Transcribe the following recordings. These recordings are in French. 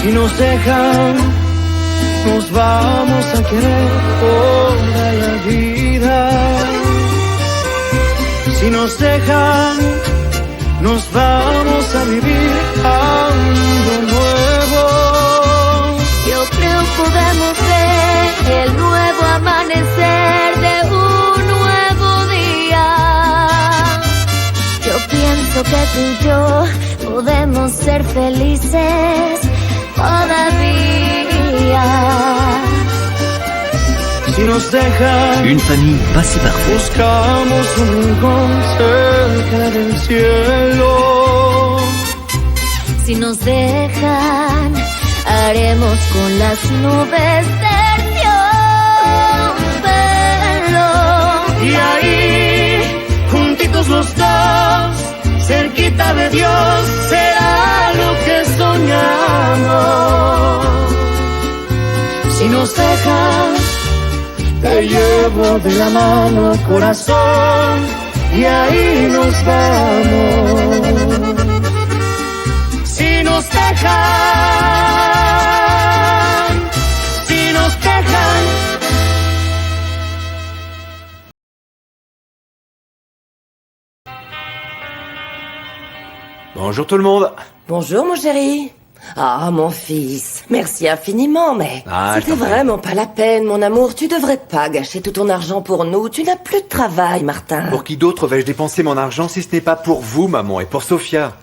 Si nos dejan, nos vamos a querer toda la vida. Si nos dejan, nos vamos a vivir algo nuevo. Yo creo podemos ver el nuevo amanecer de un nuevo día. Yo pienso que tú y yo podemos ser felices todavía. Si nos dejan, Une famille pas si parfaite. buscamos un rincón cerca del cielo. Si nos dejan, haremos con las nubes terciopelo. Y ahí, juntitos los dos, cerquita de Dios, será lo que soñamos. Si nos dejan, te llevo de la mano, corazón, y ahí nos vamos. Si nos dejan, si nos dejan. Bonjour tout le monde. Bonjour mon chéri. Ah mon fils, merci infiniment, mais Ah, je c'était t'en prie. vraiment pas la peine, mon amour. Tu devrais pas gâcher tout ton argent pour nous. Tu n'as plus de travail, Martin. Pour qui d'autre vais-je dépenser mon argent si ce n'est pas pour vous, maman, et pour Sophia?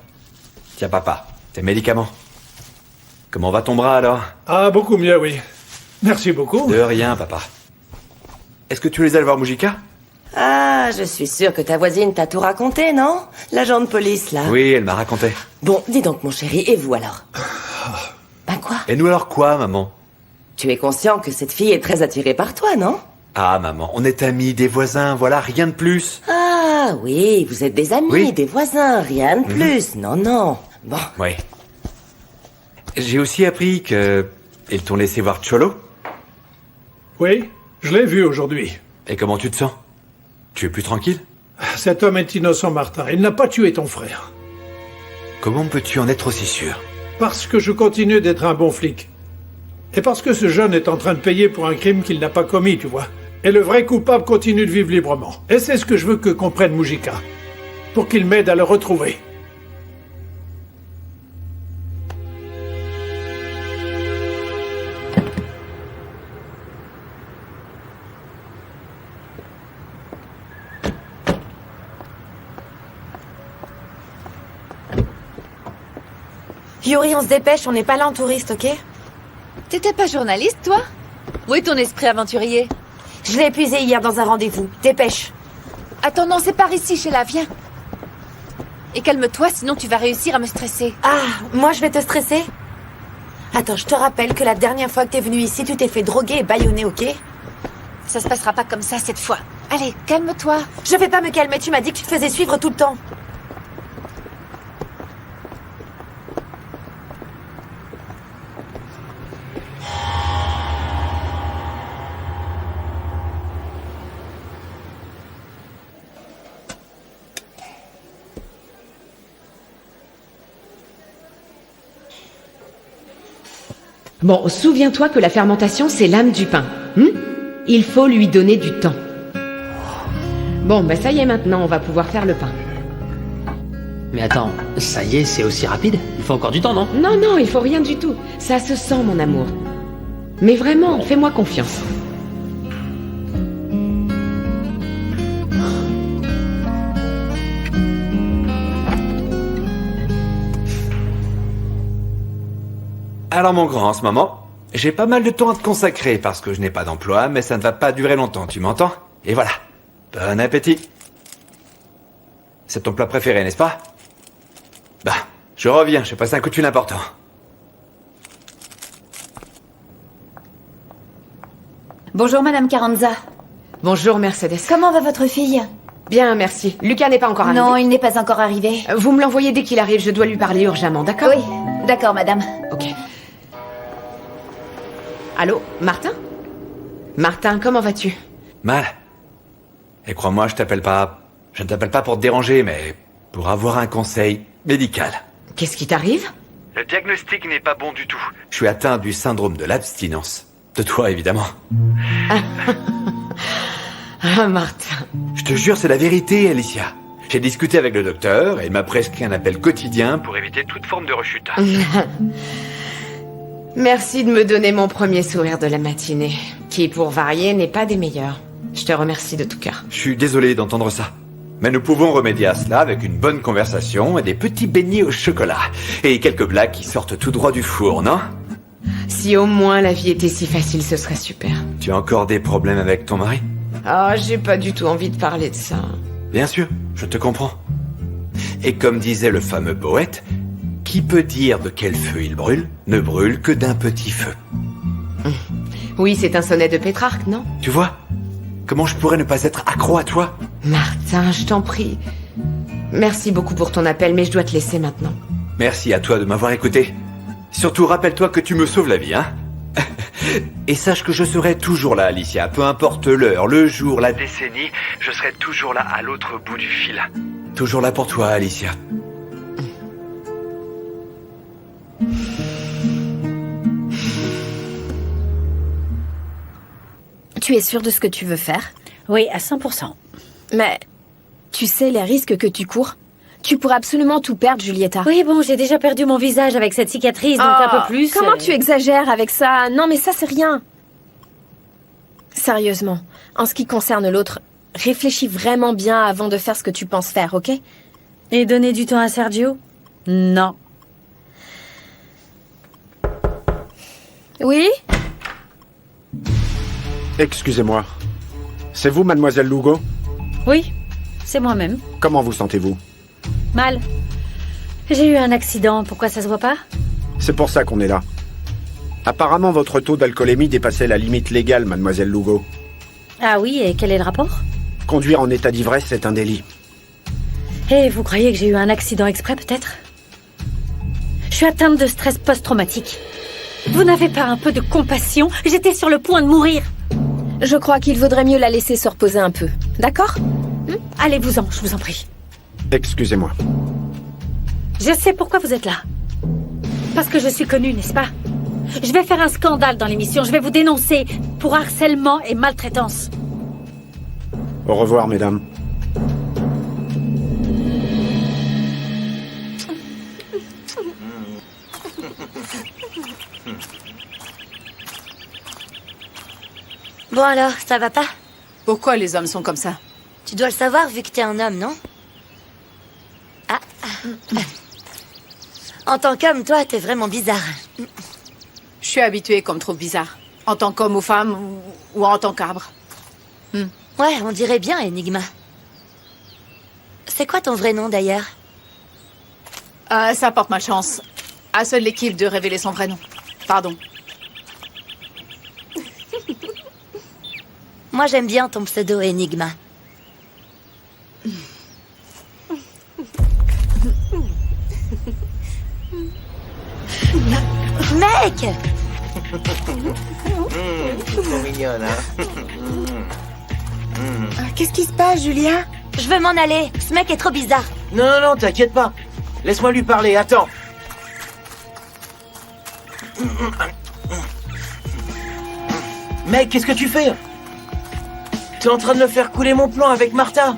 Tiens, papa, tes médicaments. Comment va ton bras, alors? Ah, beaucoup mieux, oui. Merci beaucoup. De rien, papa. Est-ce que tu es allé voir Mujica? Ah, je suis sûre que ta voisine t'a tout raconté, non? L'agent de police, là. Oui, elle m'a raconté. Bon, dis donc, mon chéri, et vous alors? Ben quoi? Et nous alors quoi, maman? Tu es conscient que cette fille est très attirée par toi, non? Ah, maman, on est amis, des voisins, voilà, rien de plus. Ah, oui, vous êtes des amis, Oui. des voisins, rien de plus. Non, non. Bon, Oui. J'ai aussi appris que... Ils t'ont laissé voir Cholo. Oui, je l'ai vu aujourd'hui. Et comment tu te sens? Tu es plus tranquille? Cet homme est innocent, Martin. Il n'a pas tué ton frère. Comment peux-tu en être aussi sûr? Parce que je continue d'être un bon flic. Et parce que ce jeune est en train de payer pour un crime qu'il n'a pas commis, tu vois. Et le vrai coupable continue de vivre librement. Et c'est ce que je veux que comprenne Mujica. Pour qu'il m'aide à le retrouver. Yuri, on se dépêche, on n'est pas là en touriste, ok? T'étais pas journaliste, toi? Où est ton esprit aventurier? Je l'ai épuisé hier dans un rendez-vous. Dépêche. Attends, non, c'est par ici, Sheila, viens. Et calme-toi, sinon tu vas réussir à me stresser. Ah, moi je vais te stresser? Attends, je te rappelle que la dernière fois que t'es venu ici, tu t'es fait droguer et bâillonner, ok? Ça se passera pas comme ça cette fois. Allez, calme-toi. Je vais pas me calmer, tu m'as dit que tu te faisais suivre tout le temps. Bon, souviens-toi que la fermentation, c'est l'âme du pain. Il faut lui donner du temps. Bon, bah ça y est maintenant, on va pouvoir faire le pain. Mais attends, ça y est, c'est aussi rapide? Il faut encore du temps, non? Non, non, il faut rien du tout. Ça se sent, mon amour. Mais vraiment, fais-moi confiance. Alors mon grand, en ce moment, j'ai pas mal de temps à te consacrer parce que je n'ai pas d'emploi, mais ça ne va pas durer longtemps, tu m'entends? Et voilà. Bon appétit. C'est ton plat préféré, n'est-ce pas? Bah, je reviens, j'ai passé un coup de fil important. Bonjour Madame Carranza. Bonjour, Mercedes. Comment va votre fille? Bien, merci. Lucas n'est pas encore arrivé. Non, il n'est pas encore arrivé. Vous me l'envoyez dès qu'il arrive, je dois lui parler urgemment, d'accord? Oui, d'accord Madame. Ok. Allô, Martin? Martin, comment vas-tu? Mal. Et crois-moi, je ne t'appelle pas pour te déranger, mais pour avoir un conseil médical. Qu'est-ce qui t'arrive? Le diagnostic n'est pas bon du tout. Je suis atteint du syndrome de l'abstinence. De toi, évidemment. Ah, Martin. Je te jure, c'est la vérité, Alicia. J'ai discuté avec le docteur et il m'a prescrit un appel quotidien pour éviter toute forme de rechute. Merci de me donner mon premier sourire de la matinée, qui, pour varier, n'est pas des meilleurs. Je te remercie de tout cœur. Je suis désolé d'entendre ça. Mais nous pouvons remédier à cela avec une bonne conversation et des petits beignets au chocolat. Et quelques blagues qui sortent tout droit du four, non? Si au moins la vie était si facile, ce serait super. Tu as encore des problèmes avec ton mari? Oh, j'ai pas du tout envie de parler de ça. Bien sûr, je te comprends. Et comme disait le fameux poète, qui peut dire de quel feu il brûle, ne brûle que d'un petit feu. Oui, c'est un sonnet de Pétrarque, non? Tu vois? Comment je pourrais ne pas être accro à toi? Martin, je t'en prie. Merci beaucoup pour ton appel, mais je dois te laisser maintenant. Merci à toi de m'avoir écouté. Surtout, rappelle-toi que tu me sauves la vie, hein? Et sache que je serai toujours là, Alicia. Peu importe l'heure, le jour, la décennie, je serai toujours là à l'autre bout du fil. Toujours là pour toi, Alicia. Tu es sûre de ce que tu veux faire? Oui, à 100%. Mais tu sais les risques que tu cours? Tu pourrais absolument tout perdre, Julieta. Oui, bon, j'ai déjà perdu mon visage avec cette cicatrice, donc un peu plus... Comment tu exagères avec ça? Non, mais ça, c'est rien. Sérieusement, en ce qui concerne l'autre, réfléchis vraiment bien avant de faire ce que tu penses faire, ok? Et donner du temps à Sergio? Non. Oui? Excusez-moi. C'est vous, mademoiselle Lugo? Oui, c'est moi-même. Comment vous sentez-vous? Mal. J'ai eu un accident, pourquoi ça se voit pas? C'est pour ça qu'on est là. Apparemment, votre taux d'alcoolémie dépassait la limite légale, mademoiselle Lugo. Ah oui, et quel est le rapport? Conduire en état d'ivresse est un délit. Et vous croyez que j'ai eu un accident exprès, peut-être? Je suis atteinte de stress post-traumatique. Vous n'avez pas un peu de compassion? J'étais sur le point de mourir. Je crois qu'il vaudrait mieux la laisser se reposer un peu. D'accord? Allez-vous-en, je vous en prie. Excusez-moi. Je sais pourquoi vous êtes là. Parce que je suis connue, n'est-ce pas? Je vais faire un scandale dans l'émission. Je vais vous dénoncer pour harcèlement et maltraitance. Au revoir, mesdames. Bon alors, ça va pas? Pourquoi les hommes sont comme ça? Tu dois le savoir vu que t'es un homme, non? Ah. En tant qu'homme, toi, t'es vraiment bizarre. Je suis habituée qu'on me trouve bizarre. En tant qu'homme ou femme, ou en tant qu'arbre. Ouais, on dirait bien, Enigma. C'est quoi ton vrai nom, d'ailleurs? Ça porte malchance. À seule l'équipe de révéler son vrai nom. Pardon. Moi, j'aime bien ton pseudo, Enigma. Mec! Trop mignonne, hein? Qu'est-ce qui se passe, Julia? Je veux m'en aller. Ce mec est trop bizarre. Non, t'inquiète pas. Laisse-moi lui parler, attends. Mec, qu'est-ce que tu fais? T'es en train de me faire couler mon plan avec Martha.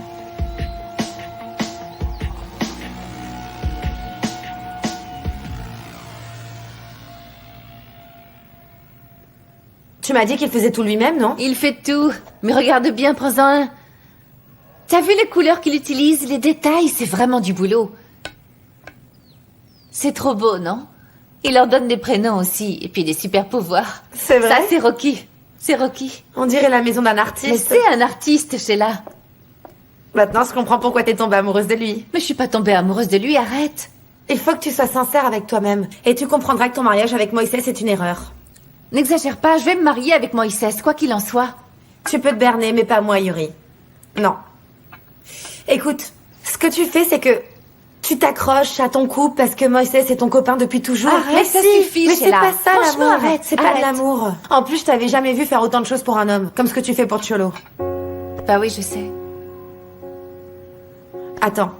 Tu m'as dit qu'il faisait tout lui-même, non? Il fait tout. Mais regarde bien, prends-en un. T'as vu les couleurs qu'il utilise, les détails? C'est vraiment du boulot. C'est trop beau, non? Il leur donne des prénoms aussi, et puis des super pouvoirs. C'est vrai? Ça, c'est Rocky. C'est Rocky. On dirait la maison d'un artiste. Mais c'est un artiste, Sheila. Maintenant, je comprends pourquoi t'es tombée amoureuse de lui. Mais je suis pas tombée amoureuse de lui, arrête. Il faut que tu sois sincère avec toi-même. Et tu comprendras que ton mariage avec Moïse est une erreur. N'exagère pas, je vais me marier avec Moïse, quoi qu'il en soit. Tu peux te berner, mais pas moi, Yuri. Non. Écoute, ce que tu fais, c'est que tu t'accroches à ton couple parce que Moïse est ton copain depuis toujours. Arrête, mais ça si, suffit, mais c'est Sheila. pas ça Franchement, l'amour. arrête, C'est pas de arrête. l'amour. En plus, je t'avais jamais vu faire autant de choses pour un homme, comme ce que tu fais pour Cholo. Bah oui, je sais. Attends.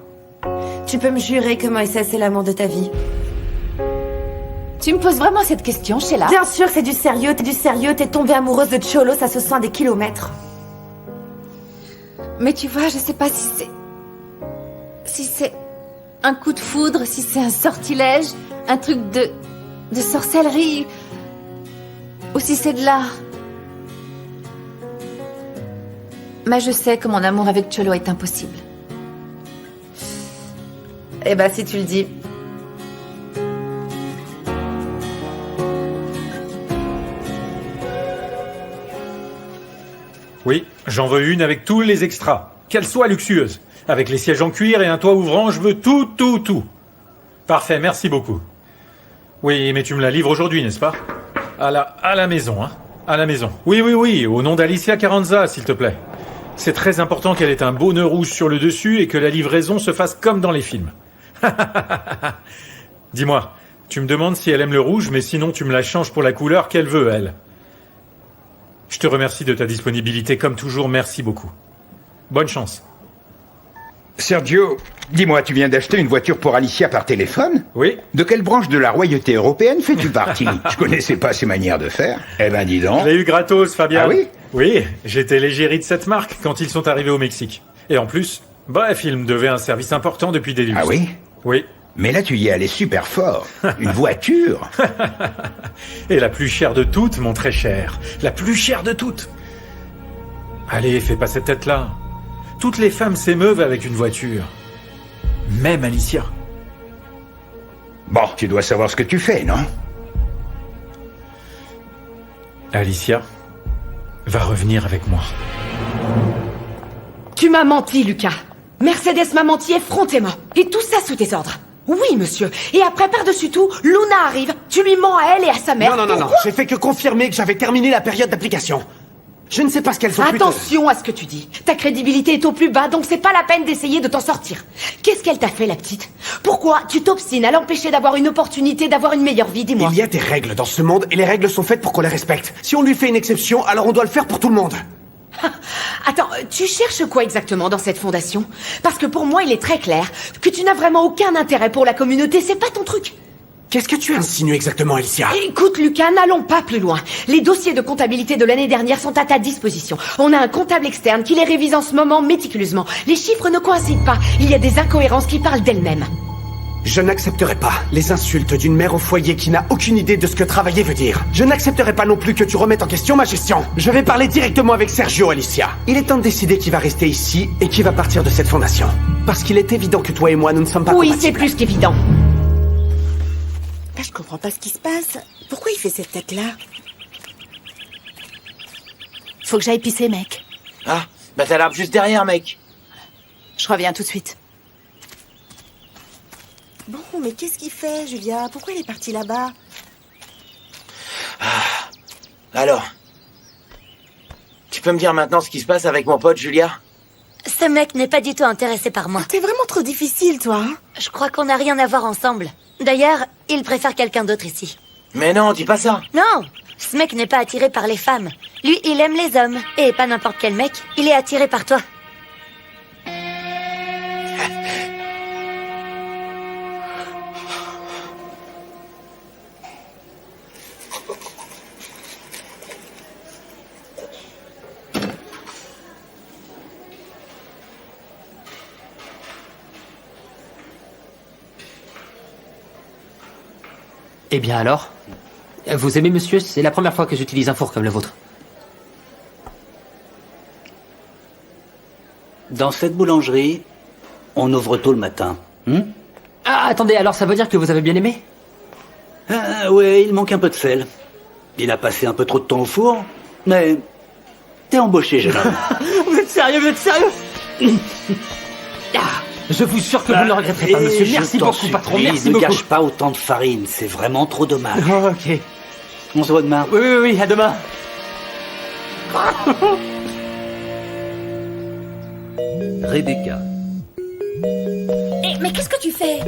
Tu peux me jurer que Moïse est l'amour de ta vie? Tu me poses vraiment cette question, Sheila? Bien sûr, c'est du sérieux, t'es tombée amoureuse de Cholo, ça se sent à des kilomètres. Mais tu vois, je sais pas si c'est... Si c'est un coup de foudre, si c'est un sortilège, un truc de sorcellerie, ou si c'est de l'art. Mais je sais que mon amour avec Cholo est impossible. Eh ben, si tu le dis. Oui, j'en veux une avec tous les extras. Qu'elle soit luxueuse. Avec les sièges en cuir et un toit ouvrant, je veux tout. Parfait, merci beaucoup. Oui, mais tu me la livres aujourd'hui, n'est-ce pas? À la maison, hein. À la maison. Oui, au nom d'Alicia Carranza, s'il te plaît. C'est très important qu'elle ait un beau nœud rouge sur le dessus et que la livraison se fasse comme dans les films. Dis-moi, tu me demandes si elle aime le rouge, mais sinon tu me la changes pour la couleur qu'elle veut, elle. Je te remercie de ta disponibilité, comme toujours, merci beaucoup. Bonne chance. Sergio, dis-moi, tu viens d'acheter une voiture pour Alicia par téléphone? Oui. De quelle branche de la royauté européenne fais-tu partie? Je connaissais pas ses manières de faire. Eh ben, dis donc. Je l'ai eu gratos, Fabien. Ah oui? Oui, j'étais l'égérie de cette marque quand ils sont arrivés au Mexique. Et en plus, bref, ils me devaient un service important depuis des lustres. Ah oui? Oui. Mais là, tu y es allé super fort. Une voiture. Et la plus chère de toutes, mon très cher. La plus chère de toutes. Allez, fais pas cette tête-là. Toutes les femmes s'émeuvent avec une voiture. Même Alicia. Bon, tu dois savoir ce que tu fais, non? Alicia va revenir avec moi. Tu m'as menti, Lucas. Mercedes m'a menti effrontément. Et tout ça sous tes ordres. Oui, monsieur. Et après, par-dessus tout, Luna arrive. Tu lui mens à elle et à sa mère. Non. J'ai fait que confirmer que j'avais terminé la période d'application. Je ne sais pas ce qu'elles ont pu... Attention à ce que tu dis. Ta crédibilité est au plus bas, donc c'est pas la peine d'essayer de t'en sortir. Qu'est-ce qu'elle t'a fait, la petite? Pourquoi tu t'obstines à l'empêcher d'avoir une opportunité, d'avoir une meilleure vie, dis-moi? Il y a des règles dans ce monde, et les règles sont faites pour qu'on les respecte. Si on lui fait une exception, alors on doit le faire pour tout le monde. Attends, tu cherches quoi exactement dans cette fondation? Parce que pour moi, il est très clair que tu n'as vraiment aucun intérêt pour la communauté, c'est pas ton truc. Qu'est-ce que tu insinues exactement, Alicia? Écoute, Lucas, n'allons pas plus loin. Les dossiers de comptabilité de l'année dernière sont à ta disposition. On a un comptable externe qui les révise en ce moment méticuleusement. Les chiffres ne coïncident pas. Il y a des incohérences qui parlent d'elles-mêmes. Je n'accepterai pas les insultes d'une mère au foyer qui n'a aucune idée de ce que travailler veut dire. Je n'accepterai pas non plus que tu remettes en question ma gestion. Je vais parler directement avec Sergio, Alicia. Il est temps de décider qui va rester ici et qui va partir de cette fondation. Parce qu'il est évident que toi et moi, nous ne sommes pas Oui, compatibles. c'est plus qu'évident. Là, je comprends pas ce qui se passe. Pourquoi il fait cette tête-là? Faut que j'aille pisser, mec. Ah, bah t'as l'arbre juste derrière, mec. Je reviens tout de suite. Bon, mais qu'est-ce qu'il fait, Julia? Pourquoi il est parti là-bas? Alors, tu peux me dire maintenant ce qui se passe avec mon pote, Julia? Ce mec n'est pas du tout intéressé par moi. T'es vraiment trop difficile, toi. Je crois qu'on n'a rien à voir ensemble. D'ailleurs, il préfère quelqu'un d'autre ici. Mais non, dis pas ça. Non, ce mec n'est pas attiré par les femmes. Lui, il aime les hommes. Et pas n'importe quel mec, il est attiré par toi. Eh bien alors? Vous aimez, monsieur? C'est la première fois que j'utilise un four comme le vôtre. Dans cette boulangerie, on ouvre tôt le matin. Ah, attendez, alors ça veut dire que vous avez bien aimé? Oui, il manque un peu de sel. Il a passé un peu trop de temps au four, mais t'es embauché, jeune homme. Vous êtes sérieux? Vous êtes sérieux? Je vous jure que vous ne le regretterez pas, monsieur. Merci beaucoup, patron. Merci ne beaucoup. gâche pas autant de farine, c'est vraiment trop dommage. Oh, ok. On se voit demain. Oui, à demain. Rebecca. Mais qu'est-ce que tu fais?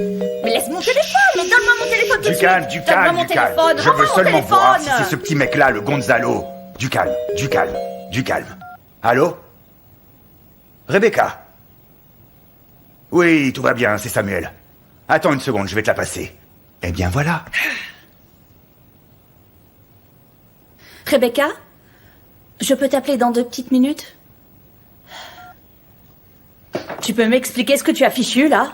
Mais laisse mon téléphone! Mais donne-moi mon téléphone tout de suite! Du Donne-moi calme. mon téléphone! Je veux Rends-moi mon seulement voir si téléphone! c'est ce petit mec-là, le Gonzalo. Du calme. Allô? Rebecca? Oui, tout va bien, c'est Samuel. Attends une seconde, je vais te la passer. Eh bien voilà. Rebecca, je peux t'appeler dans 2 petites minutes? Tu peux m'expliquer ce que tu as fichu, là?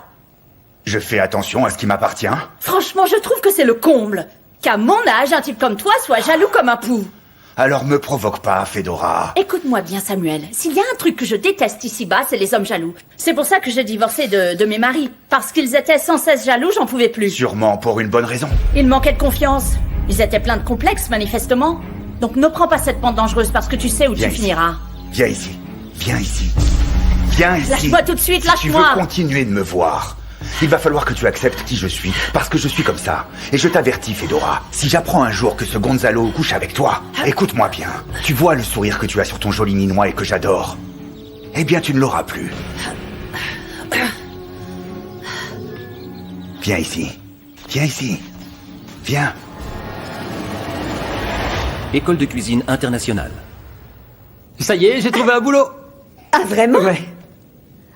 Je fais attention à ce qui m'appartient. Franchement, je trouve que c'est le comble. Qu'à mon âge, un type comme toi soit jaloux comme un pou. Alors me provoque pas, Fedora. Écoute-moi bien, Samuel. S'il y a un truc que je déteste ici-bas, c'est les hommes jaloux. C'est pour ça que j'ai divorcé de mes maris. Parce qu'ils étaient sans cesse jaloux, j'en pouvais plus. Sûrement pour une bonne raison. Ils manquaient de confiance. Ils étaient pleins de complexes, manifestement. Donc ne prends pas cette pente dangereuse parce que tu sais où tu finiras. Viens ici. Viens ici. Viens ici. Lâche-moi tout de suite, Si tu veux lâche-moi. continuer de me voir, il va falloir que tu acceptes qui je suis, parce que je suis comme ça. Et je t'avertis, Fedora, si j'apprends un jour que ce Gonzalo couche avec toi, écoute-moi bien. Tu vois le sourire que tu as sur ton joli ninois et que j'adore. Eh bien, tu ne l'auras plus. Viens ici. Viens ici. Viens. École de cuisine internationale. Ça y est, j'ai trouvé un boulot. Ah, vraiment? Ouais.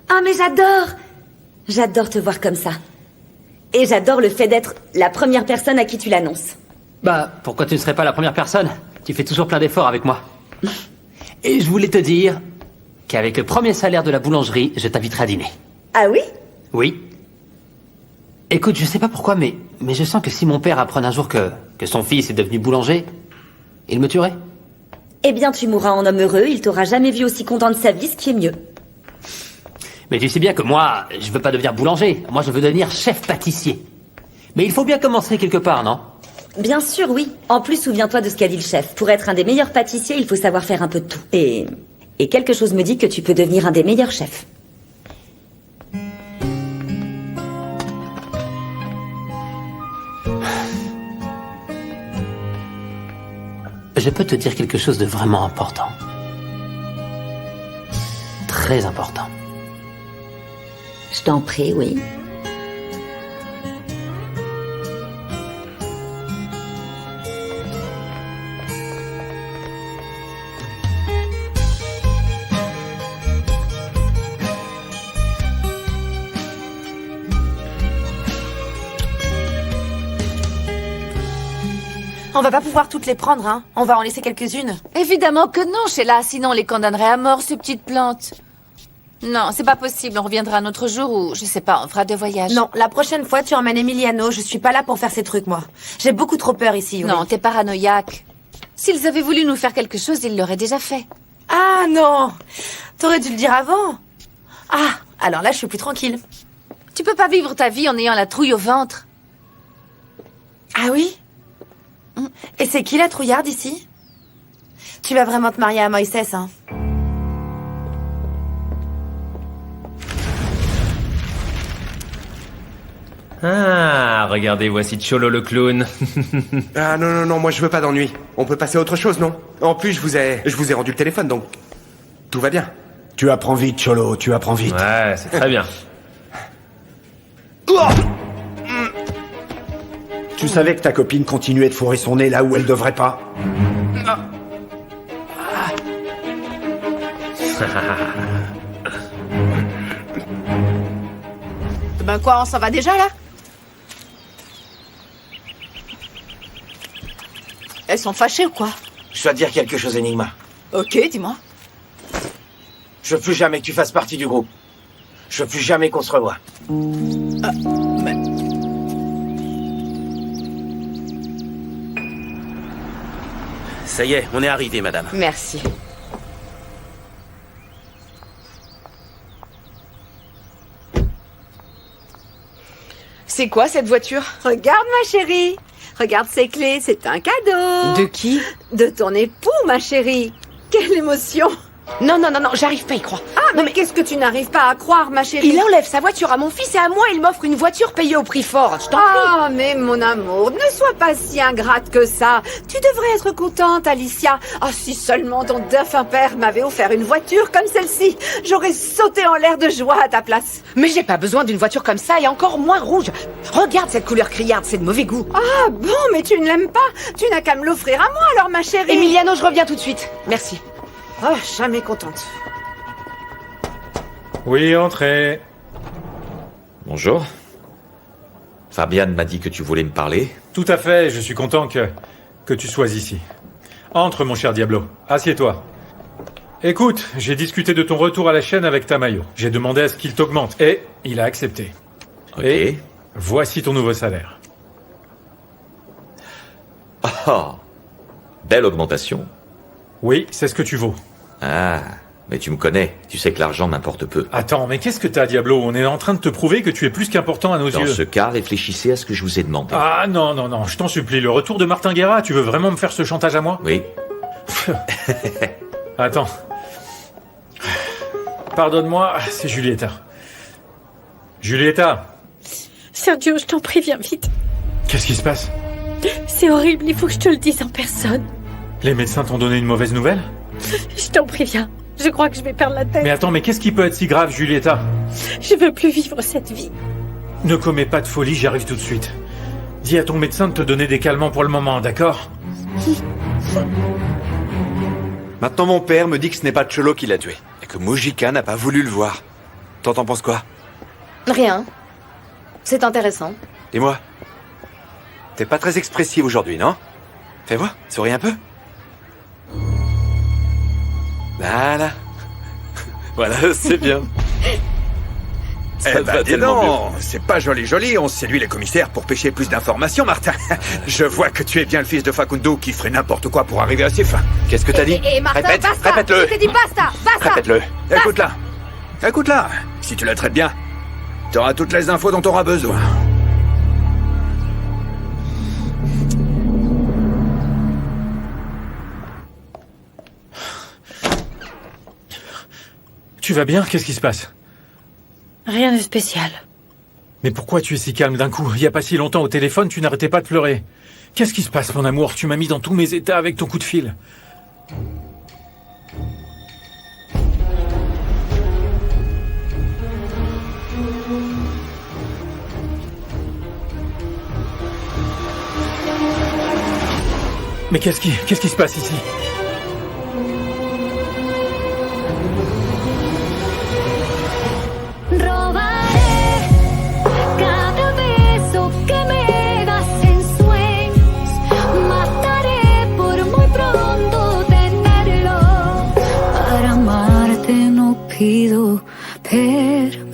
Ah, mais j'adore. J'adore te voir comme ça. Et j'adore le fait d'être la première personne à qui tu l'annonces. Bah, pourquoi tu ne serais pas la première personne? Tu fais toujours plein d'efforts avec moi. Et je voulais te dire qu'avec le premier salaire de la boulangerie, je t'inviterai à dîner. Ah oui? Oui. Écoute, je sais pas pourquoi, mais je sens que si mon père apprenait un jour que son fils est devenu boulanger, il me tuerait. Eh bien, tu mourras en homme heureux, il t'aura jamais vu aussi content de sa vie, ce qui est mieux. Mais tu sais bien que moi, je veux pas devenir boulanger. Moi, je veux devenir chef pâtissier. Mais il faut bien commencer quelque part, non? Bien sûr, oui. En plus, souviens-toi de ce qu'a dit le chef. Pour être un des meilleurs pâtissiers, il faut savoir faire un peu de tout. Et quelque chose me dit que tu peux devenir un des meilleurs chefs. Je peux te dire quelque chose de vraiment important. Très important. Je t'en prie, oui. On va pas pouvoir toutes les prendre, hein. On va en laisser quelques-unes. Évidemment que non, Sheila, sinon on les condamnerait à mort, ces petites plantes. Non, c'est pas possible, on reviendra un autre jour ou, je sais pas, on fera 2 voyages. Non, la prochaine fois, tu emmènes Emiliano. Je suis pas là pour faire ces trucs, moi. J'ai beaucoup trop peur ici. Non, t'es paranoïaque. S'ils avaient voulu nous faire quelque chose, ils l'auraient déjà fait. Ah non! T'aurais dû le dire avant. Ah, alors là, je suis plus tranquille. Tu peux pas vivre ta vie en ayant la trouille au ventre. Ah oui? Et c'est qui la trouillarde ici? Tu vas vraiment te marier à Moïse, hein? Ah, regardez, voici Cholo le clown. Ah non, moi je veux pas d'ennui. On peut passer à autre chose, non? En plus, je vous ai rendu le téléphone, donc tout va bien. Tu apprends vite, Cholo, tu apprends vite. Ouais, c'est très bien. Tu savais que ta copine continuait de fourrer son nez là où elle devrait pas? Ben quoi, on s'en va déjà, là? Elles sont fâchées ou quoi? Je dois te dire quelque chose, Enigma. Ok, dis-moi. Je veux plus jamais que tu fasses partie du groupe. Je veux plus jamais qu'on se revoie. Ça y est, on est arrivé, madame. Merci. C'est quoi cette voiture? Regarde ma chérie. Regarde ces clés, c'est un cadeau. De qui? De ton époux, ma chérie. Quelle émotion. Non, j'arrive pas à y croire. Ah, mais qu'est-ce que tu n'arrives pas à croire, ma chérie? Il enlève sa voiture à mon fils et à moi, il m'offre une voiture payée au prix fort. Je t'en prie. Ah, mais mon amour, ne sois pas si ingrate que ça. Tu devrais être contente, Alicia. Ah, si seulement ton défunt père m'avait offert une voiture comme celle-ci, j'aurais sauté en l'air de joie à ta place. Mais j'ai pas besoin d'une voiture comme ça et encore moins rouge. Regarde cette couleur criarde, c'est de mauvais goût. Ah bon, mais tu ne l'aimes pas. Tu n'as qu'à me l'offrir à moi alors, ma chérie. Emiliano, je reviens tout de suite. Merci. Oh, jamais contente. Oui, entrez. Bonjour. Fabienne m'a dit que tu voulais me parler. Tout à fait, je suis content que tu sois ici. Entre, mon cher Diablo. Assieds-toi. Écoute, j'ai discuté de ton retour à la chaîne avec Tamayo. J'ai demandé à ce qu'il t'augmente. Et il a accepté. Ok. Et voici ton nouveau salaire. Oh, belle augmentation. Oui, c'est ce que tu vaux. Ah, mais tu me connais. Tu sais que l'argent m'importe peu. Attends, mais qu'est-ce que t'as, Diablo? On est en train de te prouver que tu es plus qu'important à nos Dans yeux. ce cas, réfléchissez à ce que je vous ai demandé. Ah non, non, non, je t'en supplie. Le retour de Martin Guerra, tu veux vraiment me faire ce chantage à moi? Oui. Attends. Pardonne-moi, c'est Julieta. Julieta, Sergio, je t'en prie, viens vite. qu'est-ce qui se passe? C'est horrible, il faut que je te le dise en personne. Les médecins t'ont donné une mauvaise nouvelle? Je t'en prie, viens. Je crois que je vais perdre la tête. Mais attends, mais qu'est-ce qui peut être si grave, Julieta? Je veux plus vivre cette vie. Ne commets pas de folie, j'arrive tout de suite. Dis à ton médecin de te donner des calmants pour le moment, d'accord? Maintenant, mon père me dit que ce n'est pas Cholo qui l'a tué. Et que Mujika n'a pas voulu le voir. Toi, t'en penses quoi? Rien. C'est intéressant. Dis-moi. T'es pas très expressive aujourd'hui, non? Fais voir, souris un peu. Voilà. Voilà, c'est bien. Eh ben, dis donc, c'est pas joli, on séduit les commissaires pour pêcher plus d'informations, Martin. Je vois que tu es bien le fils de Facundo qui ferait n'importe quoi pour arriver à ses fins. Qu'est-ce que t'as dit? Et Martin, Répète, basta. répète-le. Je t'ai dit basta, basta. Répète-le. Écoute-la. Écoute-la. Si tu la traites bien, t'auras toutes les infos dont t'auras besoin. Tu vas bien? Qu'est-ce qui se passe? Rien de spécial. Mais pourquoi tu es si calme d'un coup? Il y a pas si longtemps au téléphone, tu n'arrêtais pas de pleurer. Qu'est-ce qui se passe, mon amour? Tu m'as mis dans tous mes états avec ton coup de fil. Mais qu'est-ce qui se passe ici? Robaré cada beso que me das en sueños. Mataré por muy pronto tenerlo. Para amarte no pido perdón.